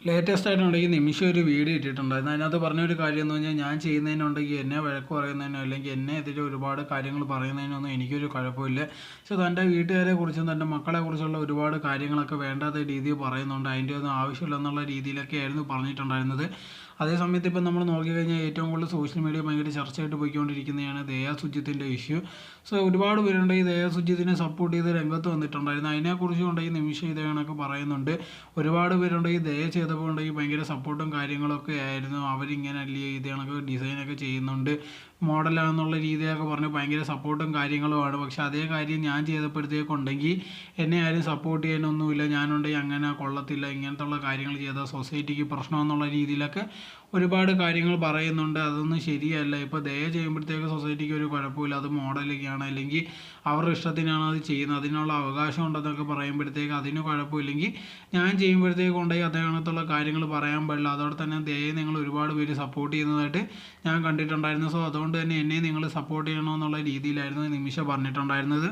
Latest ആയിട്ടുണ്ടെങ്കിൽ നിമിഷം ഒരു വീഡിയോ ഇട്ടിട്ടുണ്ടായിരുന്നു. അതിനകത്ത് പറഞ്ഞൊരു കാര്യം എന്ന് പറഞ്ഞാൽ ഞാൻ ചെയ്യുന്നതിനുണ്ടെങ്കിൽ എന്നെ വഴക്ക് പറയുന്നതിനോ അല്ലെങ്കിൽ എന്നെ എതിരെ ഒരുപാട് കാര്യങ്ങൾ പറയുന്നതിനൊന്നും എനിക്കൊരു കുഴപ്പമില്ല. പക്ഷേ തൻ്റെ വീട്ടുകാരെ കുറിച്ചും തൻ്റെ മക്കളെ കുറിച്ചുള്ള ഒരുപാട് കാര്യങ്ങളൊക്കെ വേണ്ടാത്ത രീതിയിൽ പറയുന്നുണ്ട്. അതിൻ്റെ ഒന്നും ആവശ്യമില്ലെന്നുള്ള രീതിയിലൊക്കെയായിരുന്നു പറഞ്ഞിട്ടുണ്ടായിരുന്നത്. അതേസമയത്ത് ഇപ്പം നമ്മൾ നോക്കിക്കഴിഞ്ഞാൽ ഏറ്റവും കൂടുതൽ സോഷ്യൽ മീഡിയ ഭയങ്കര ചർച്ചയായിട്ട് പോയിക്കൊണ്ടിരിക്കുന്നതാണ് ദയാ സുജിത്തിൻ്റെ ഇഷ്യൂ. സോ ഒരുപാട് പേരുണ്ട് ഈ ദയാ സുജിത്തിനെ സപ്പോർട്ട് ചെയ്ത് രംഗത്ത് വന്നിട്ടുണ്ടായിരുന്നു. അതിനെക്കുറിച്ചും ഉണ്ടെങ്കിൽ നിമിഷം ഇതേ കണക്ക് പറയുന്നുണ്ട്. ഒരുപാട് പേരുണ്ട് ഈ ദയ ചെയ്തപ്പോൾ ഉണ്ടെങ്കിൽ ഭയങ്കര സപ്പോർട്ടും കാര്യങ്ങളൊക്കെ ആയിരുന്നു. അവരിങ്ങനെ അല്ലേ ഇത് കണക്ക് ഡിസൈനൊക്കെ ചെയ്യുന്നുണ്ട്, മോഡലാണെന്നുള്ള രീതിയൊക്കെ പറഞ്ഞ് ഭയങ്കര സപ്പോർട്ടും കാര്യങ്ങളുമാണ്. പക്ഷേ അതേ കാര്യം ഞാൻ ചെയ്തപ്പോഴത്തേക്കുണ്ടെങ്കിൽ എന്നെ ആരും സപ്പോർട്ട് ചെയ്യാനൊന്നുമില്ല, ഞാനുണ്ടെങ്കിൽ അങ്ങനെ കൊള്ളത്തില്ല, ഇങ്ങനത്തുള്ള കാര്യങ്ങൾ ചെയ്താൽ സൊസൈറ്റിക്ക് പ്രശ്നമെന്നുള്ള രീതിയിലൊക്കെ ഒരുപാട് കാര്യങ്ങൾ പറയുന്നുണ്ട്. അതൊന്നും ശരിയല്ല. ഇപ്പോൾ ദയ ചെയ്യുമ്പോഴത്തേക്ക് സൊസൈറ്റിക്ക് ഒരു കുഴപ്പമില്ല, അത് മോഡലൊക്കെയാണ് അല്ലെങ്കിൽ അവരുടെ ഇഷ്ടത്തിനാണ് അത് ചെയ്യുന്നത്, അതിനുള്ള അവകാശം ഉണ്ടെന്നൊക്കെ പറയുമ്പോഴത്തേക്ക് അതിന് കുഴപ്പമില്ലെങ്കിൽ ഞാൻ ചെയ്യുമ്പോഴത്തേക്ക് ഉണ്ടെങ്കിൽ അതേ കണക്കുള്ള കാര്യങ്ങൾ പറയാൻ പാടില്ല. അതോടെ തന്നെ ദയയെ നിങ്ങൾ ഒരുപാട് പേര് സപ്പോർട്ട് ചെയ്യുന്നതായിട്ട് ഞാൻ കണ്ടിട്ടുണ്ടായിരുന്നു. സോ അതുകൊണ്ട് തന്നെ എന്നെ നിങ്ങൾ സപ്പോർട്ട് ചെയ്യണമെന്നുള്ള രീതിയിലായിരുന്നു നിമിഷ പറഞ്ഞിട്ടുണ്ടായിരുന്നത്.